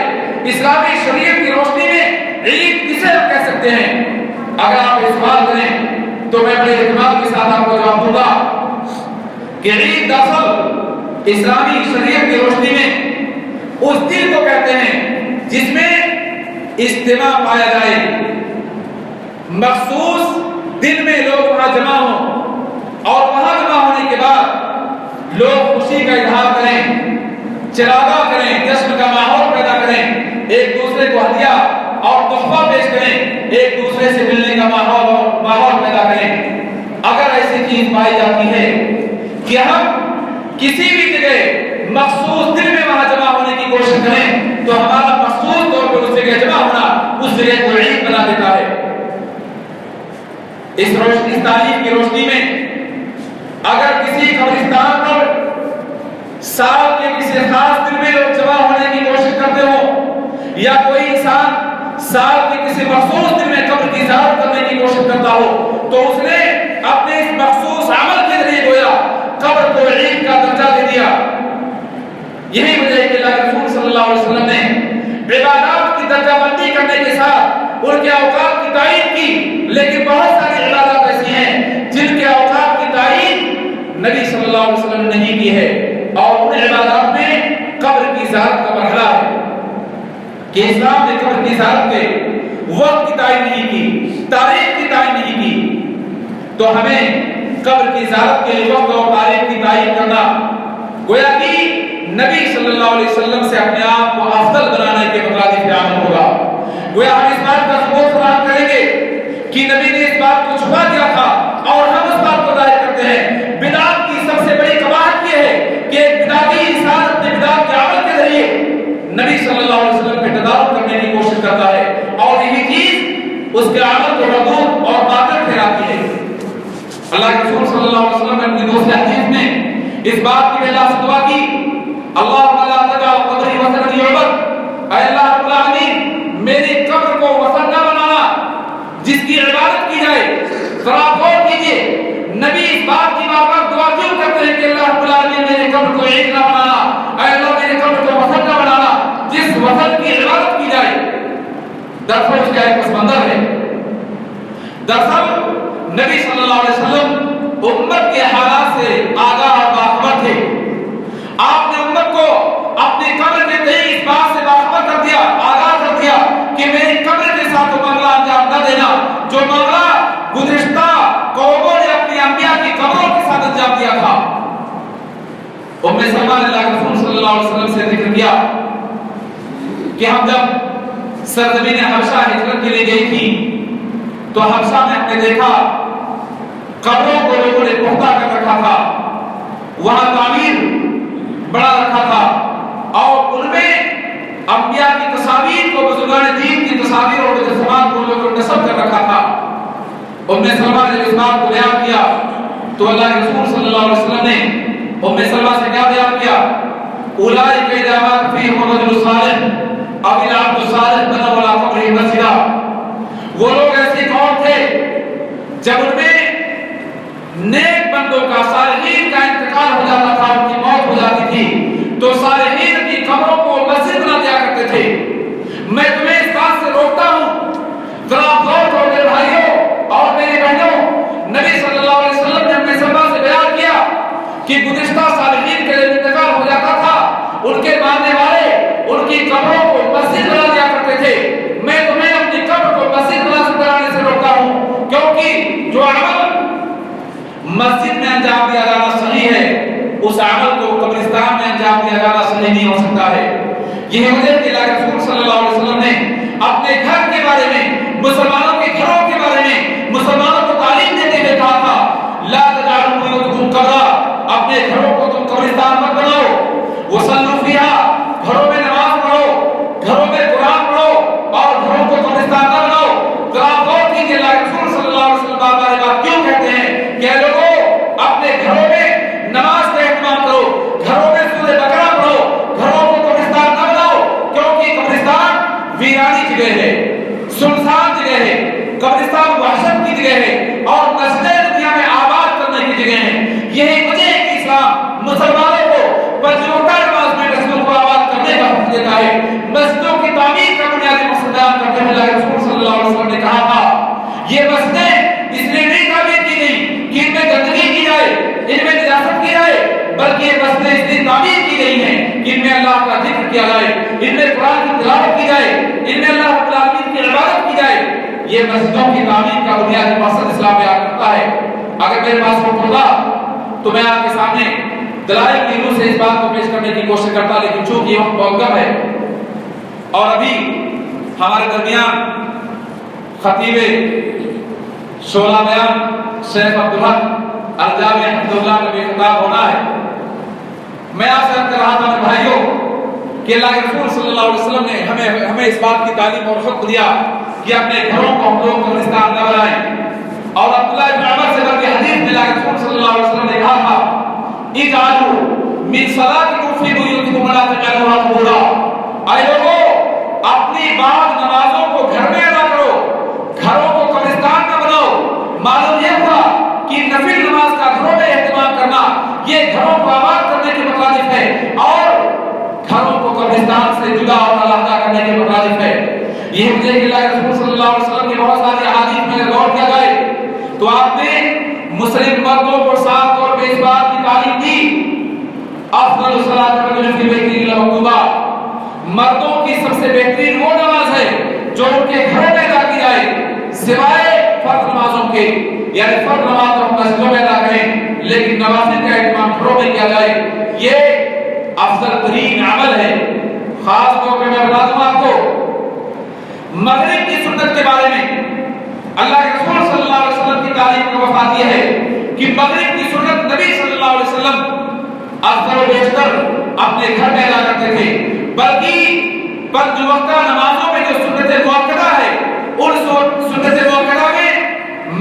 اسلامی شریعت کی روشنی میں عید کسے کہہ سکتے کہتے ہیں؟ اگر آپ اس سوال کریں تو میں بڑے اعتماد کے ساتھ آپ کو جواب دوں گا کہ عید دراصل اسلامی شریعت کی روشنی میں اس دن کو کہتے ہیں جس میں اجتماع پایا جائے، مخصوص دن میں لوگ وہاں جمع ہوں اور وہاں جمع ہونے کے بعد لوگ خوشی کا اظہار کریں، چراغاں کریں، جشن کا ماحول پیدا کریں، ایک دوسرے کو ہدیہ اور تحفہ پیش کریں، ایک دوسرے سے ملنے کا ماحول پیدا کریں۔ اگر ایسی چیز پائی جاتی ہے کہ ہم کسی بھی جگہ مخصوص دن میں وہاں جمع ہونے کی کوشش کریں تو ہمارا مخصوص طور پر اس جگہ جمع ہونا اس جگہ کو عید بنا دیتا ہے۔ اس تاریخ کی روشنی میں اگر کسی قبرستان پر سال کے کسی خاص دن میں لوگ جمع ہونے کی کوشش کرتے ہو یا کوئی انسان سال کے کسی مخصوص دن میں قبر کی زیارت کرنے کی کوشش کرتا ہو تو اس نے اپنے اس مخصوص عمل کے ذریعے گویا قبر کو عید کا درجہ دے دیا۔ یہی وجہ ہے کہ اللہ کے رسول صلی اللہ علیہ وسلم نے عبادات کی درجہ بندی کرنے کے ساتھ ان کے اوقات کی تعین کی، لیکن بہت ساری عبادات ایسی ہیں جن کے اوقات کی تعین نبی صلی اللہ علیہ وسلم نے نہیں کی ہے، اور ان عبادات میں قبر کی زیارت کا مرحلہ ہے کہ اسلام نے قبر کی زیارت کے وقت کی تعین نہیں کی، تاریخ کی تعین نہیں کی، تو ہمیں قبر کی زیارت کے وقت اور تاریخ کی تعین کرنا گویا کہ نبی صلی اللہ علیہ وسلم سے اپنے آپ کو افضل بنانے کے مترادف عمل ہوگا۔ گویا ہم اس بات کا ثبوت فراہم کریں گے کہ نبی نے اس بات کو چھپا دیا تھا اور ہم اس بات کو ظاہر کرتے ہیں۔ بدعت کی سب سے بڑی قباحت یہ ہے کہ ایک بدعتی انسان اپنے بدعت کے عمل کے ذریعے نبی صلی اللہ علیہ وسلم پہ تدارک کرنے کی کوشش کرتا ہے اور یہی چیز اس کے عمل کو مردود اور باطل ٹھہراتی ہے۔ اللہ کے رسول صلی اللہ علیہ وسلم نے اپنی دوسری حدیث میں اس بات کی اللہ سے دعا کی، اللہم لا تجعل قبری وثنا یعبد، اے اللہ رب العالمین میری قبر کو وثن نہ بنانا جس کی عبادت کی جائے۔ ذرا غور کیجئے نبی اس بات کی بار بار دعا کیوں کرتے ہیں کہ اللہ رب العالمین میری قبر کو عید نہ بنانا، اے اللہ میری قبر کو وثن نہ بنانا جس وثن کی عبادت کی جائے۔ دراصل اس کا ایک پس منظر ہے، دراصل نبی صلی اللہ علیہ وسلم امت کے حالات سے آگاہ اور باخبر تھے۔ آپ نے امت کو اپنی قبر کے تئیں اس بات سے باخبر کر دیا، آگاہ کر دیا کہ میری قبر کے ساتھ وہ معاملہ انجام نہ دینا جو معاملہ گزشتہ قوموں نے اپنی انبیاء کی قبروں کے ساتھ انجام دیا تھا۔ ام سلمہ نے اللہ کے رسول صلی اللہ علیہ وسلم سے ذکر کیا کہ ہم جب سرزمین حبشہ ہجرت کے لیے گئی تھی تو حبشہ میں ہم نے دیکھا قبروں کو لوگوں نے پختہ کر رکھا تھا، وہاں تعمیر بڑا رکھا تھا اور ان میں انبیاء کی تصاویر کو، بزرگان دین کی تصاویر اور مجسمات کو لوگوں نے نصب کر رکھا تھا۔ ام سلمہ نے اس بات کو بیان کیا تو اللہ کے رسول صلی اللہ علیہ وسلم نے ام سلمہ سے کیا بیان کیا؟ اولئک اذا مات فیہم الرجل الصالح او العبد الصالح بنوا علی قبرہ مسجدا، وہ لوگ ایسی قوم تھے جب ان میں نیک بندوں کا، صالحین کا انتقال ہو جاتا تھا، ان کی موت ہو جاتی تھی تو صالحین کی قبروں کو مسجد بنا دیا کرتے تھے۔ میں تمہیں اس بات سے روکتا ہوں، ذرا غور کرو میرے بھائیوں اور میری بہنوں، نبی صلی اللہ علیہ وسلم نے اپنے سبا سے بیان کیا کہ گزشتہ صالحین کے انتقال ہو جاتا تھا، ان کے ماننے والے ان کی قبروں کو مسجد بنا دیا کرتے تھے۔ میں تمہیں اپنی قبر کو مسجد بنانے سے روکتا ہوں کیونکہ جو عمل مسجد میں انجام دیا جانا صحیح ہے اس عمل کو قبرستان میں انجام دیا جانا صحیح نہیں ہو سکتا ہے۔ یہ وجہ ہے کہ اللہ کے رسول صلی اللہ علیہ وسلم نے اپنے گھر کے بارے میں، مسلمانوں کے گھروں کے بارے میں مسلمانوں کو تعلیم دیتے ہوئے کہا تھا لا تجعلوا بیوتکم قبرا، اپنے گھروں کو تم قبرستان مت بناؤ، وصلوا فیہا، گھروں میں نماز پڑھو، گھروں میں قرآن پڑھو اور گھروں کو قبرستان نہ بناؤ۔ ذرا غور کیجیے اللہ کے رسول صلی اللہ علیہ وسلم بار کیوں کہتے ہیں کہ لوگوں اپنے گھروں میں نماز کا اہتمام کرو، گھروں میں سورہ بقرہ پڑھو، گھروں کو قبرستان نہ بناؤ، کیونکہ قبرستان ویرانی جگہ ہے، سنسان جگہ ہے، قبرستان وحشت کی جگہ ہے اور نسلیں دنیا میں آباد کرنے کی جگہ ہے۔ یہی وجہ ہے کہ اسلام مسلمانوں کو پنجوٹا نماز میں مسجدوں کو آباد کرنے کا حکم دیتا ہے۔ مسجدوں کی تعمیر کا بنیادی مقصد بیان کرتے ہوئے اللہ کے رسول صلی اللہ علیہ وسلم نے کہا تھا بلکہ یہ مسجدیں اس لیے تعمیر کی گئی ہیں کہ ان میں اللہ کا ذکر کیا جائے، ان میں قرآن کی تلاوت کی جائے، ان میں اللہ رب العالمین کی عبادت کی جائے۔ یہ مسجدوں کی تعمیر کا بنیادی مقصد اسلام بیان کرتا ہے۔ اگر میرے پاس وقت ہوگا تو میں آپ کے سامنے دلائل کی روح سے اس بات کو پیش کرنے کی کوشش کرتا، لیکن چونکہ یہ وقت بہت کم ہے اور ابھی ہمارے درمیان خطیب شعلہ بیان شیخ عبدالحق الجامی حفظہ کا بھی خطاب ہونا ہے۔ میں آپ سے عرض کر رہا تھا میرے بھائیوں کہ اللہ کے رسول صلی اللہ علیہ وسلم نے ہمیں اس بات کی تعلیم اور حکم دیا کہ اپنے گھروں کو ہم لوگ قبرستان نہ بنائیں، اور عبداللہ بن عمر سے بلکہ حدیث میں اللہ کے رسول صلی اللہ علیہ وسلم نے کہا تھا اجعلوا من صلاتکم فی بیوتکم ولا تجعلوها قبورا، اے لوگوں اپنی بعض نمازوں کو گھر میں ادا کرو، گھروں کو قبرستان نہ بناؤ۔ معلوم یہ ہوا کہ نفل نماز کا گھروں میں اہتمام کرنا یہ گھروں کو آباد کرنے کے مترادف ہے، اور گھروں کو قبرستان سے جدا اور علیحدہ کرنے کے مترادف ہے۔ یہ مجھے کہ اللہ کے رسول صلی اللہ علیہ وسلم کی بہت ساری احادیث میں غور کیا جائے تو آپ نے مسلم مردوں کو صاف طور پہ اس بات کی تعلیم دی افضل الصلاۃ الرجل فی بیتہ المکتوبہ، مردوں کی سب سے بہترین وہ نماز ہے جو ان کے گھروں میں ادا کی جائے سوائے فرض نمازوں کے، یعنی فرض نماز ہم مسجدوں میں ادا کریں لیکن نوافل کا اہتمام گھروں میں کیا جائے، یہ افضل ترین عمل ہے۔ خاص طور پہ میں بتا دوں آپ کو مغرب کی سنت کے بارے میں اللہ کے رسول صلی اللہ علیہ وسلم کی تعلیم کا مفاد یہ ہے کہ مغرب کی سنت نبی صلی اللہ علیہ وسلم افضل و بیشتر اپنے گھر میں ادا کرتے تھے، بلکہ پنج وقتہ نمازوں میں جو سنت مؤکدہ ہے ان سنت مؤکدہ میں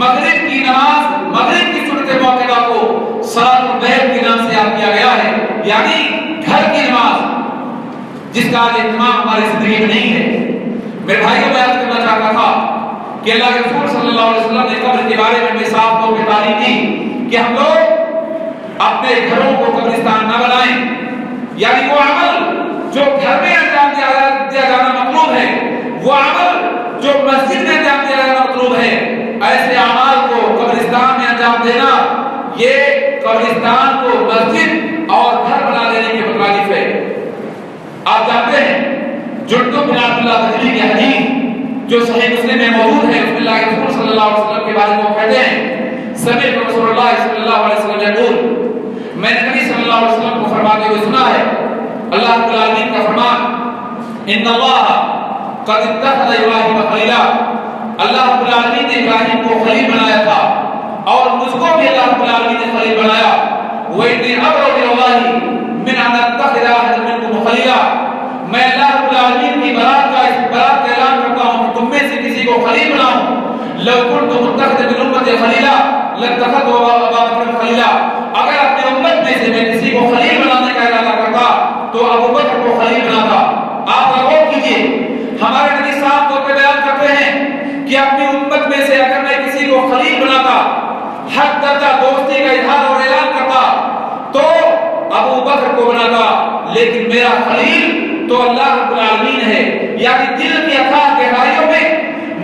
مغرب کی نماز، مغرب کی سنت مؤکدہ کو صلاۃ اللیل کے نام سے یاد کیا گیا ہے، یعنی گھر کی نماز جس کا اہتمام ہماری زندگی میں نہیں ہے۔ میرے بھائیوں میں عرض کرنا چاہتا تھا کہ اللہ کے رسول صلی اللہ علیہ وسلم نے قبر کے بارے میں صاف طور پہ تعلیم دی کہ ہم لوگ اپنے گھروں کو قبرستان نہ بنائیں، یعنی وہ عمل جو گھر میں انجام دیا جانا مطلوب ہے، وہ عمل جو مسجد میں انجام دیا جانا مطلوب ہے، ایسے اعمال کو قبرستان میں انجام دینا یہ قبرستان کو مسجد اور گھر بنا دینے کے مترادف ہے۔ آپ جانتے ہیں جندب بن عبداللہ بجلی کی حدیث جو صحیح مسلم میں موجود ہے، اس میں اللہ کے رسول صلی اللہ علیہ وسلم کے بارے میں وہ کہتے ہیں سمعت رسول اللہ صلی اللہ علیہ وسلم یقول، میں نے نبی صلی اللہ علیہ وسلم کو فرماتے ہوئے سنا ہے اللہ رب العالمین کا فرمان ان اللہ قد اتخذ ابراہیم خلیلا، اللہ رب العالمین نے ابراہیم کو خلیل بنایا تھا اور مجھ کو بھی اللہ رب العالمین نے خلیل بنایا، وَإِنِّي أَبْرَأُ إِلَى اللَّهِ مِنْ أَنْ أَتَّخِذَ أَحَدًا مِنْكُمْ خَلِيلًا، میں اللہ رب العالمین کی برات کا اعلان کرتا ہوں کہ تم میں سے کسی کو خلیل بناؤں، لو كنت متخذا من امتی خلیلا لاتخذت ابا بکر خلیلا، اگر اپنے امت میں سے میں کسی کو خلیل بنانے کا ارادہ کرتا تو ابو بکر کو خلیل بناتا۔ آپ غور کیجئے ہمارے نبی صاحب طور پہ بیان کرتے ہیں کہ اپنی امت میں سے اگر میں کسی کو خلیل بناتا، حق درجہ دوستی کا اظہار اور اعلان کرتا تو ابو بکر کو بناتا، لیکن میرا خلیل تو اللہ رب العالمین ہے، یعنی دل کی اتھاہ گہرائیوں میں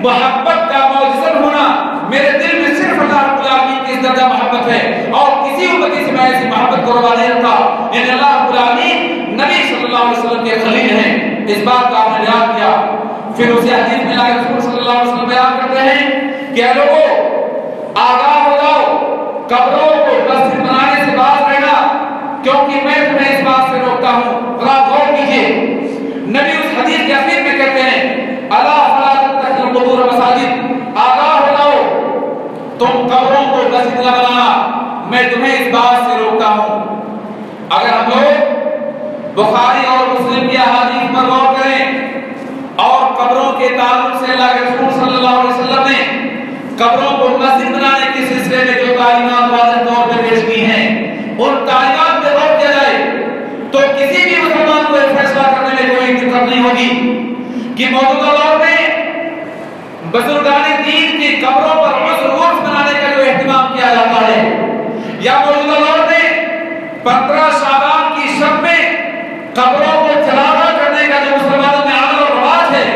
محبت کا موجزن ہونا، میرے دل میں صرف اللہ رب العالمین کی اس درجہ محبت ہے اور کسی امتی سے میں ایسی محبت کو روا نہیں رکھتا، یعنی اللہ رب العالمین نبی صلی اللہ علیہ وسلم کے خلیل ہیں، اس بات کا آپ نے بیان کیا۔ پھر اسی حدیث میں اللہ کے رسول صلی اللہ علیہ وسلم بیان کرتے ہیں کہ اے لوگوں آگاہ ہو جاؤ، قبروں کو مسجد بنانے سے باز رہنا، کیونکہ میں تمہیں اس بات سے روکتا ہوں۔ آپ غور کیجئے نبی اس حدیث کے اخیر میں کہتے ہیں الا فلا تتخذوا القبور مساجد، آگاہ ہو جاؤ تم قبروں کو مسجد نہ بنانا، میں تمہیں اس بات سے روکتا ہوں۔ اگر ہم لوگ بخاری اور مسلم کی احادیث پر غور کریں اور قبروں کے تعلق سے اللہ کے رسول صلی اللہ علیہ وسلم نے قبروں کو مسجد بنانے کے سلسلے میں جو تعلیمات واضح طور پہ پیش کی ہیں ان تعلیمات پہ غور کیا جائے تو کسی بھی مسلمان کو یہ فیصلہ کرنے میں کوئی دقت نہیں ہوگی کہ موجودہ دور میں بزرگان دین کی قبروں پر عرس بنانے کا جو اہتمام کیا جاتا ہے، یا موجودہ دور میں 15 شعبان کی شب میں قبروں کو جلالہ کرنے کا جو مسلمانوں میں عادت اور رواج ہے،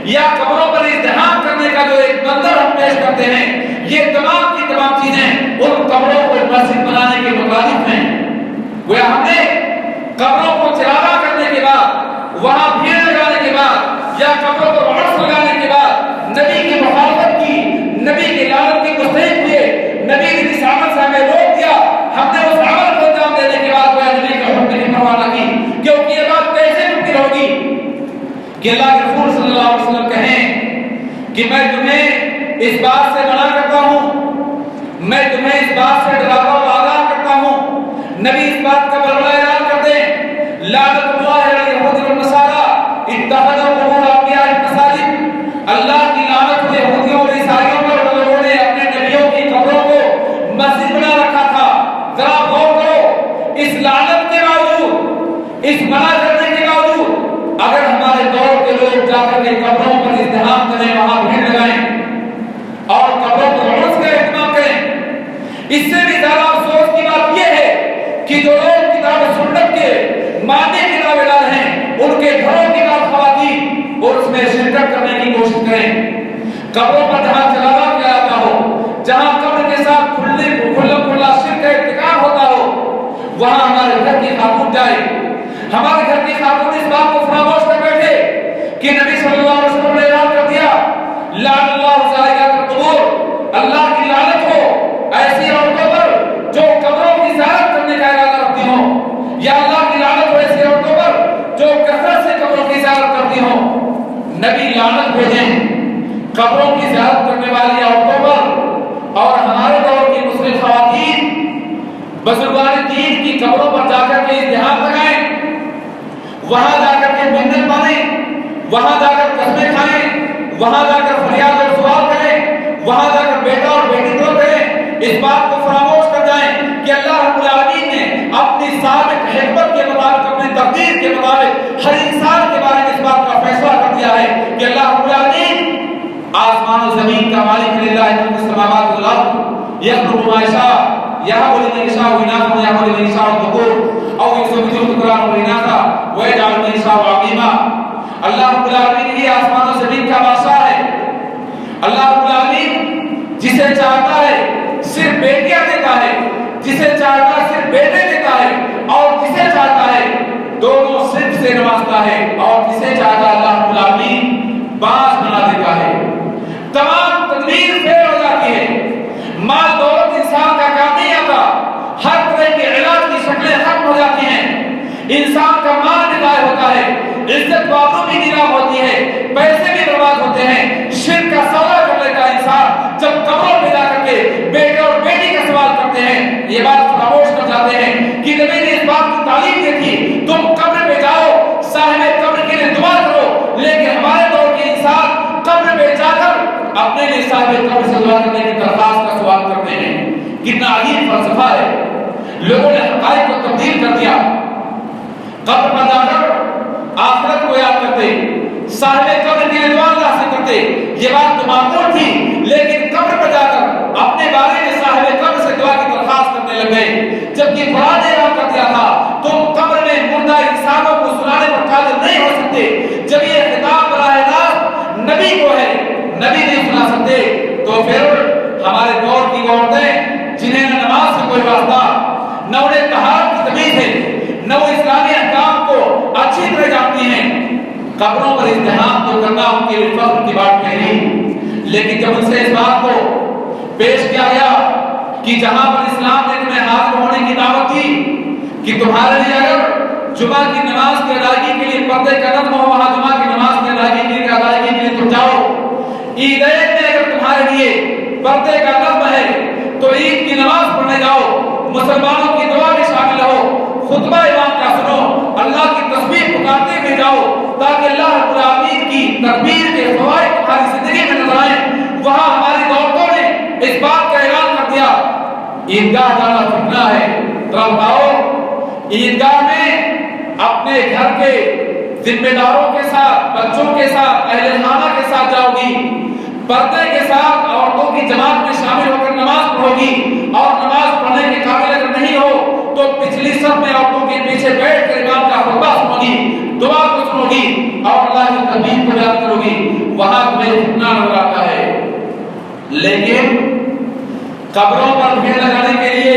یا قبروں پر ازدحام کرنے کا جو ایک منظر ہم پیش کرتے ہیں، یہ تمام کی تمام چیزیں ان قبروں کو مسجد بنانے کے مترادف ہیں۔ وہ ہم نے قبروں کو چراغاں کرنے کے بعد، وہاں بھیڑ لگانے کے بعد، یا قبروں کو عرص لگانے کے بعد نبی کی مخالفت کی، نبی کی لعنت کی تصدیق کیے، نبی نے جس عمل سے ہمیں روک دیا، ہم نے اس عمل کو انجام دینے کے بعد وہ نبی کا حکم کی پرواہ نہ کی، کیونکہ یہ بات کیسے ممکن ہوگی کہ اللہ کے رسول صلی اللہ علیہ وسلم کہیں کہ میں تمہیں اس بات سے منع کرتا ہوں، میں تمہیں اس بات سے ڈراتا ہوں، آگاہ کرتا ہوں، نبی اس بات کا بڑا اعلان کر دیں، لعنت اللہ علی الیہود والنصارى اتخذوا قبور انبیاء مساجد، اللہ کی لعنت ہو یہودیوں اور عیسائیوں پر، ان لوگوں نے اپنے نبیوں کی قبروں کو مسجد بنا رکھا تھا۔ ذرا غور کرو، اس لعنت کے باوجود، اس منع کرنے کے باوجود اگر ہمارے دور کے لوگ جا کر کے قبروں پر ازدحام کریں، وہاں بھیڑ لگائیں اور قبروں پر عرس کا اہتمام کریں، اس سے بھی زیادہ افسوس کی بات یہ ہے کہ جو لوگ کتاب سنت کے ماننے کے دعویدار ہیں، ان کے گھروں کی بات خواتین اور اس میں شرکت کرنے کی کوشش کریں۔ قبروں پر جہاں چراغاں کیا جاتا ہو، جہاں قبر کے ساتھ کھلا شرک کا ارتکاب ہوتا ہو، وہاں ہمارے گھر کی خاتون جائے۔ ہمارے گھر کی خاتون اس بات کو فراموش کر بیٹھے کہ نبی صلی اللہ علیہ وسلم نے اعلان کر دیا، لعن اللہ زائرات القبور، اللہ کی لعنت ہو ایسی عورتوں پر جو قبروں کی زیارت کرنے کا ارادہ رکھتی ہوں، یا اللہ کی لعنت ہو ایسی عورتوں پر جو کثرت سے قبروں کی زیارت کرتی ہوں۔ نبی لعنت بھیجیں قبروں کی زیارت کرنے والی عورتوں پر، اور ہمارے دور کی مسلم خواتین بزرگان دین کی قبروں پر جا کر کے ازدحام لگائیں، وہاں جا کر کے منت مانیں، وہاں جا کر قسمیں کھائیں، وہاں جا کر فریاد اور سوال کریں، وہاں جا کر بیٹا اور بیٹی دو کریں، اس بات کو فراموش کر جائیں کہ اللہ رب العالمین نے اپنی سابق حکمت کے مطابق، اپنی تقدیر کے مطابق ہر انسان کے بارے میں اس بات کا فیصلہ کر دیا ہے کہ اللہ رب العالمین آسمان و زمین کا مالک للہ ملک السماوات والارض یخلق ما یشاء یہب لمن یشاء اناثا ویہب لمن یشاء الذکور او یزوجہم ذکرانا واناثا ویجعل من یشاء عقیما۔ اللہ رب العالمین ہی آسمان و زمین کا بادشاہ ہے۔ اللہ رب العالمین جسے چاہتا ہے صرف بیٹیاں دیتا ہے، جسے چاہتا ہے صرف بیٹے دیتا ہے، اور جسے چاہتا ہے دونوں صرف سے نوازتا ہے، اور جسے چاہتا ہے اللہ رب العالمین باز بنا دیتا ہے۔ تمام تدبیر فیل ہو جاتی ہے، مال دولت انسان کا کام نہیں آتا، ہر طرح کے علاج کی شکلیں ختم ہو جاتی ہیں، انسان کا مال بھی ضائع ہوتا ہے، عزت بازو بھی نیلام ہوتی ہے، پیسے بھی برباد ہوتے ہیں، شرک کا سودا کر لیتا ہے انسان جب قبروں میں جا کر کے بیٹے اور بیٹی کا سوال کرتے ہیں۔ یہ بات فراموش کر جاتے ہیں کہ نبی نے اس بات کی تعلیم دی تھی، تم قبر پہ جاؤ، صاحب قبر کے لیے دعا کرو، لیکن ہمارے دور کے انسان قبر پہ جا کر اپنے لیے صاحب قبر سے دعا کرنے کی درخواست کا سوال کرتے ہیں۔ کتنا عجیب فلسفہ ہے، لوگوں نے حقائق کو تبدیل کر دیا۔ قبر پر جا کر آخرت کو یاد کرتے، صاحب قبر کے لیے دعا اللہ سے کرتے، یہ بات تو معقول تھی، لیکن قبر پر جا کر اپنے بارے میں صاحب قبر سے دعا کی درخواست کرنے لگ گئے، جبکہ قرآن نے اعلان کر دیا تھا تم قبر میں مردہ انسانوں کو سنانے پر قادر نہیں ہو سکتے۔ جب یہ خطاب براہ راست نبی کو ہے، نبی نہیں سنا سکتے، تو پھر ہمارے دور کی عورتیں جنہیں نہ نماز سے کوئی واسطہ، نہ انہیں طہارت کی تمیز ہے، نہ وہ اسلامی احکام کو اچھی طرح جانتی ہیں، قبروں پر ازدحام تو کرنا ان کے لیے فخر کی بات نہیں، لیکن جب ان سے اس بات کو پیش کیا گیا کہ جہاں پر اسلام نے تمہیں حاضر ہونے کی دعوت دی کہ تمہارے لیے اگر جمعہ کی نماز کی ادائیگی کے لیے پردے کا نظم ہو، وہاں جمعہ کی نماز کی ادائیگی کے لیے تم جاؤ، عیدین میں اگر تمہارے لیے پردے کا نظم ہے تو عید کی نماز پڑھنے جاؤ، مسلمانوں کی دعا میں شامل ہو، خطبہ امام کا سنو، اللہ کی تسبیح پکارتے ہوئے جاؤ، تاکہ اللہ رب العالمین کی تکبیر کے فوائد تمہاری زندگی میں نظر آئیں۔ وہاں ہماری عورتوں نے اس بات کا اعلان کر دیا عیدگاہ جانا فتنہ ہے۔ تو بتاؤ، عیدگاہ میں اپنے گھر کے ذمہ داروں کے ساتھ، بچوں کے ساتھ، اہل خانہ کے ساتھ جاؤ گی، پردے کے ساتھ عورتوں کی جماعت میں شامل ہو کر نماز پڑھو گی، اور نماز پڑھنے کے قابل اگر نہیں ہو تو پچھلی صف میں عورتوں کے پیچھے بیٹھ کر امام کا خطبہ سنو گی، دعا کو سنو گی، اور اللہ کی تسبیح کو یاد کرو گی، وہاں تمہیں فتنہ نظر آتا ہے۔ لیکن قبروں پر بھیڑ لگانے کے لیے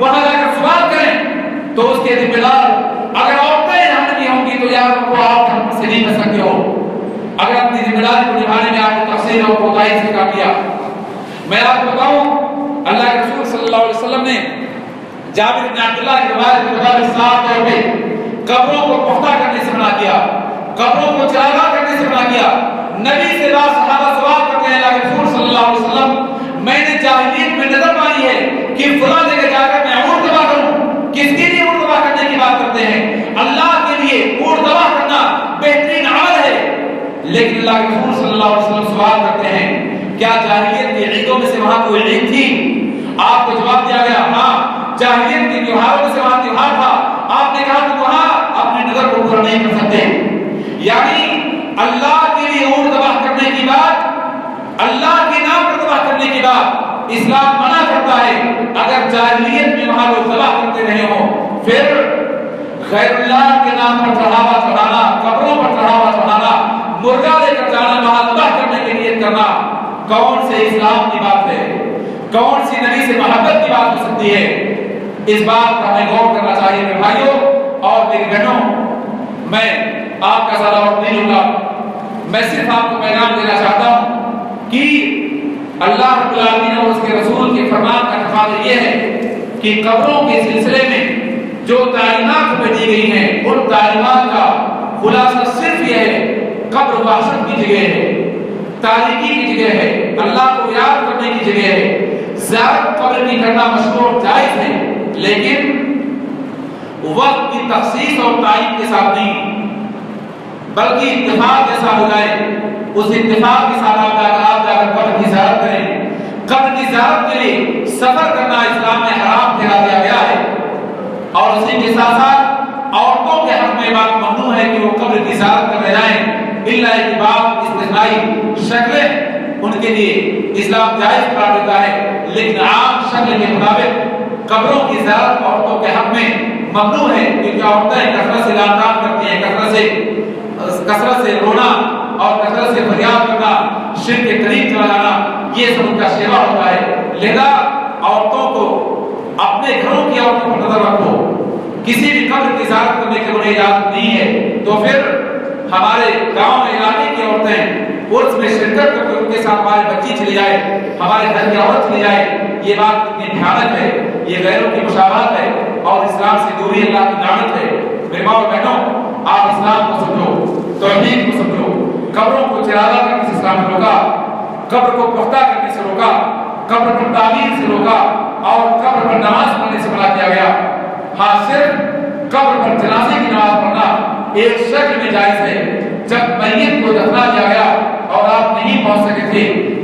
وہاں جا کر سوال کریں تو اس کے ذمہ دار اگر عورتیں جہنمی ہوں گی تو یار ان کو آپ جہنم سے نہیں کر سکتے ہو اگر اپنی ذمہ داری کو نبھانے میں آپ نے تقصیر اور کوتاہی سے کام کیا۔ میں آپ کو بتاؤں اللہ کے رسول صلی اللہ علیہ وسلم نے جابر بن عبداللہ کی روایت کے مطابق صاف طور پہ قبروں کو پختہ کرنے سے منع کیا، قبروں کو چراگاہ کرنے سے منع کیا۔ نبی سے بعض صحابہ سوال کرتے ہیں اللہ کے رسول صلی اللہ علیہ وسلم میں نے جاہلیت میں نظر مانی ہے کہ فلاں جگہ جا کر میں اونٹ ذبح کروں، کس کے لیے اونٹ ذبح کرنے کی بات کرتے ہیں؟ اللہ کے لیے اونٹ ذبح کرنا بہترین عمل ہے، لیکن اللہ کے رسول صلی اللہ علیہ وسلم سوال کرتے ہیں کیا جاہلیت کی عیدوں میں سے وہاں کوئی عید تھی؟ آپ کو جواب دیا گیا ہاں جاہلیت کے تیوہاروں میں سے وہاں تیوہار تھا۔ آپ نے کہا کہ وہاں اپنی نظر کو پورا نہیں کر سکتے، یعنی اللہ کے لیے اونٹ ذبح کرنے کی بات، اللہ کے نام پر ذبح کرنے کی بات اسلام منع کرتا ہے۔ اگر جاہلیت میں وہاں لوگ ذبح کرتے رہے ہوں، پھر غیر اللہ کے نام پر چڑھاوا چڑھانا، قبروں پر چڑھاوا چڑھانا، مرغا لے کر جانا، وہاں ذبح کرنے کی نیت کرنا کون سے اسلام کی بات ہے؟ کون سی نبی سے محبت کی بات ہو سکتی ہے؟ اس بات پر ہمیں غور کرنا چاہیے میرے بھائیوں اور میری بہنوں۔ میں آپ کا زیادہ وقت نہیں لوں گا، میں صرف آپ کو پیغام دینا چاہتا ہوں کہ اللہ رب العالمین اور اس کے رسول کے فرمان کا تقاضا یہ ہے کہ قبروں کے سلسلے میں جو تعلیمات ہمیں دی گئی ہیں ان تعلیمات کا خلاصہ صرف یہ ہے قبر وحشت کی جگہ ہے، تاریکی کی جگہ ہے، اللہ کو یاد کرنے کی جگہ ہے۔ زیارت قبر کی کرنا مشروع جائز ہے، لیکن وقت کی تخصیص اور تعین کے ساتھ نہیں، بلکہ اتفاق ایسا ہو جائے اس اتفاق کے ساتھ آپ جا کر قبر کی زیارت کریں۔ قبر کی زیارت کے لیے سفر کرنا اسلام میں حرام ٹھہرا دیا گیا ہے، اور اسی کے ساتھ ساتھ عورتوں کے حق میں بات ممنوع ہے کہ وہ قبر کی زیارت کرنے جائیں، الا ایک بات استثنائی شکلیں ان کے لیے اسلام جائز قرار دیتا ہے، لیکن عام شکل کے مطابق قبروں کی زیارت عورتوں کے حق میں ممنوع ہے، کیونکہ عورتیں کثرت سے لانتان کرتی ہیں، کثرت سے رونا اور کثرت سے فریاد کرنا، شرک کے قریب چلا جانا، یہ سب ان کا شیوا ہوتا ہے۔ لہذا عورتوں کو اپنے گھروں کی عورتوں پر نظر رکھو، کسی بھی قبر کی زیارت کرنے کی انہیں اجازت نہیں ہے۔ تو پھر ہمارے گاؤں میں علاقے کی عورتیں عرس میں شرکت کر کے ان کے ساتھ ہماری بچی چلی جائے، ہمارے گھر کی عورت چلی جائے، یہ بات کتنی بھیانک ہے، یہ غیروں کی مشابہت ہے اور اسلام سے دوری اللہ کی لعنت ہے۔ میرے ماں اور بہنوں، آپ اسلام کو سمجھو، توحید کو سمجھو۔ قبروں کو چراغاں کرنے سے اسلام نے روکا، قبر کو پختہ کرنے سے روکا، قبر پر تعمیر سے روکا اور قبر پر نماز پڑھنے سے منع کیا گیا۔ ہاں صرف قبر پر جنازے کی نماز پڑھنا ایک شکل میں جائز ہے۔ جب میت کو دفنا کیا گیا اور آپ نہیں پہنچ سکے تھے،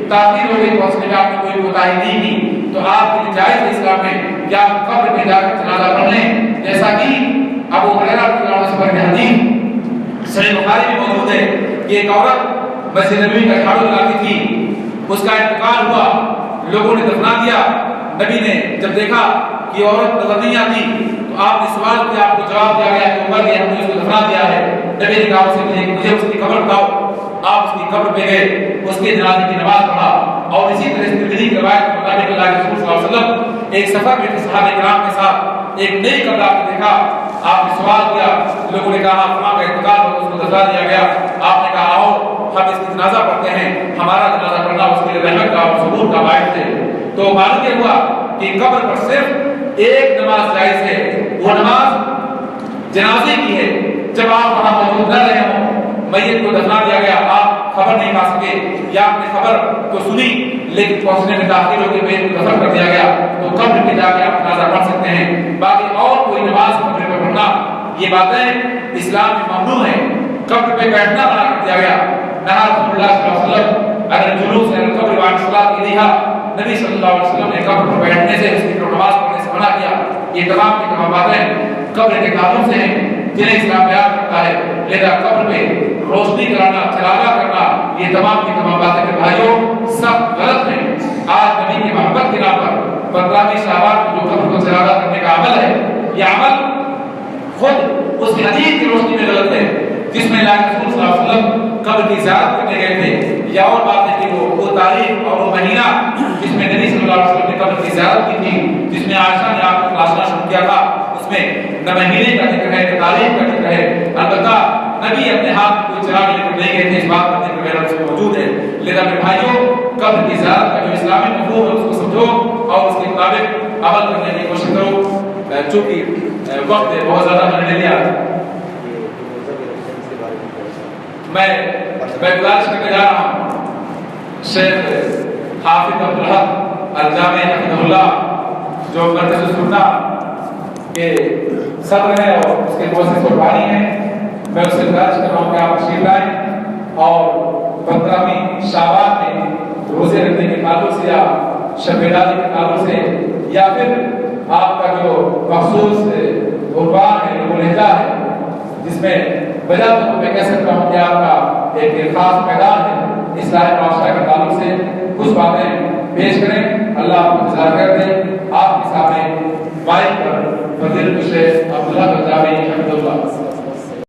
تاخیر ہو گئی پہنچنے میں، آپ نے کوئی کوتاہی نہیں کی، تو آپ کے لیے جائز ہے اسلام میں کہ آپ قبر میں جا کر جنازہ پڑھ لیں، جیسا کہ ابو ہریرہ رضی اللہ عنہ کی حدیث صحیح بخاری میں موجود ہے کہ ایک عورت مسجد نبوی کا جھاڑو لگاتی تھی، اس کا انتقال ہوا، لوگوں نے دفنا دیا۔ نبی نے جب دیکھا کہ عورت نظر نہیں آتی تو آپ نے سوال کیا، آپ کو جواب دیا گیا کہ عمر نے ہم نے اس کو دفنا دیا ہے۔ نبی نے کہا مجھے اس کی قبر بتاؤ۔ آپ اس کی قبر پہ گئے، اس کے جنازے کی نماز پڑھا، اور اسی طرح سے ترمذی کی روایت کے مطابق اللہ کے رسول صلی اللہ علیہ وسلم ایک سفر میں تھے صحابہ کرام کے ساتھ، ایک نئی قبر آپ نے دیکھا، آپ نے سوال کیا، لوگوں نے کہا فلاں کا انتقال ہو، اس کو دفنا دیا گیا۔ آپ نے کہا آؤ ہم اس کی جنازہ پڑھتے ہیں، ہمارا جنازہ پڑھنا اس کے لیے رحمت کا اور ثبوت کا باعث ہے۔ تو معلوم یہ ہوا کہ قبر پر صرف ایک نماز جائز ہے، وہ نماز جنازے کی ہے۔ جب آپ وہاں موجود نہ رہے ہوں، میت کو دفنا دیا گیا، آپ خبر نہیں پا سکے یا آپ نے خبر تو سنی لیکن پہنچنے میں تاخیر ہو گئی، میت کو دفن کر دیا گیا، تو قبر پہ جا کے آپ جنازہ پڑھ سکتے ہیں۔ باقی اور کوئی نماز قبر پہ پڑھنا، یہ باتیں اسلام میں ممنوع ہیں۔ قبر پہ بیٹھنا منع کر دیا گیا۔ نہا رسول اللہ صلی اللہ علیہ وسلم اگر جلوس ہے قبر وعن صلاۃ الیہا، نبی صلی اللہ علیہ وسلم نے قبر پر بیٹھنے سے، اس کی نماز پڑھنے سے منع کیا۔ یہ تمام کی تمام باتیں قبر کے تعلق سے ہیں جنہیں اسلام بیان کرتا ہے۔ لہذا قبر پہ روشنی کرانا، چراغاں کرنا، یہ تمام کی تمام باتیں میرے بھائیوں سب غلط ہیں۔ آج نبی کی محبت کے نام پر 15 شعبان کو جو قبر کو چراغاں کرنے کا عمل ہے، یہ عمل خود اس حدیث کی روشنی میں غلط ہے جس میں اللہ کے رسول صلی اللہ علیہ وسلم قبر کی زیارت کرنے گئے تھے، یا اور بات ہے کہ وہ تاریخ اور وہ مہینہ جس میں نبی صلی اللہ علیہ وسلم نے قبر کی زیارت کی تھی، جس میں عائشہ نے آپ کو تلاشنا شروع کیا تھا، اس میں نہ مہینے کا ذکر ہے نہ تاریخ کا ذکر ہے۔ البتہ نبی اپنے ہاتھ میں کوئی چراغ لے کر نہیں گئے تھے، اس بات کا ذکر میرے رب سے موجود ہے۔ لہذا میرے بھائیوں، قبر کی زیارت کا جو اسلامی مفہوم ہے اس کو سمجھو اور اس کے مطابق عمل کرنے کی کوشش کرو۔ چونکہ وقت بہت زیادہ میں نے لے لیا، میں گزارش کرنے جا رہا ہوں شیخ حافظ عبدالحق الجامع حفظہ اللہ جو مرکز سننا کے صدر ہیں اور اس کے مؤسس اور بانی ہیں، میں اس سے گزارش کر رہا ہوں کہ آپ تشریف لائیں اور 15ویں شعبان میں روزے رکھنے کے تعلق سے یا شب بیداری کے تعلق سے یا پھر آپ کا جو مخصوص قربان ہے وہ لہجہ ہے جس میں بجا تو میں کہہ سکتا ہوں کہ آپ کا ایک خاص میدان ہے، اصلاح معاشرہ کے تعلق سے کچھ باتیں پیش کریں۔ اللہ آپ کو جزا کر دے۔ آپ کے سامنے مائک پر فضیلت الشیخ عبدالحق الجامع حفظہ اللہ